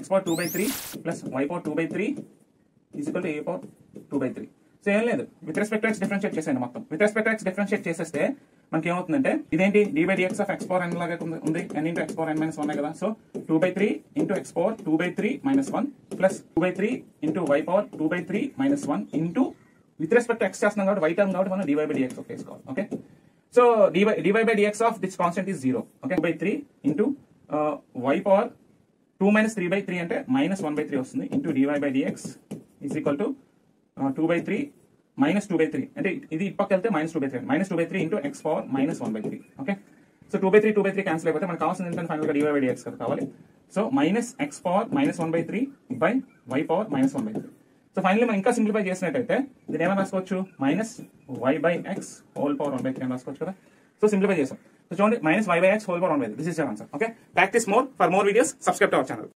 x power 2 by 3 plus y power 2 by 3 is equal to a power 2 by 3. So ఏం లేదు, with respect to X differentiate చేసేయండి మొత్తం. With respect to X differentiate చేసేస్తే మనకి ఏమవుతుందంటే ఇదేంటి d/dx of x power n లాగా ఉంది, n into x power n minus 1 కదా. So 2 by 3 into x power 2 by 3 minus 1 plus 2 by 3 into y power 2 by 3 minus 1 into with respect to X చేస్తున్నాం కాబట్టి y term కాబట్టి మనం dy/dx ఒక వేసుకోవాలి. Okay, so dy/dx of this constant is 0. Okay, 2 by 3 into y power 2 minus 3 by 3 అంటే minus 1 by 3 వస్తుంది into dy/dx is equal to 2 by 3 minus 2 by 3 అంటే ఇది ఇప్పటికి వెళ్తే minus 2 by 3 minus 2 by 3 into X power minus 1 by 3. Okay, so 2 by 3 cancel అయిపోతే మనకు కావాల్సింది ఏంటంటే ఫైనల్ గా dy/dx కదా కావాలి. So minus X power minus 1 by 3 by y power minus 1 by 3. So finally మనం ఇంకా సింప్లిఫై చేసినట్టయితే దీన్ని ఏమైనా రాసుకోవచ్చు, minus y by x whole power 1 by 3 అని రాసుకోవచ్చు కదా. సో సింప్లిఫై చేసాం. సో చూడండి, minus y by x whole power 1 by 3. This is your answer. Okay, practice more. For more videos subscribe to our channel.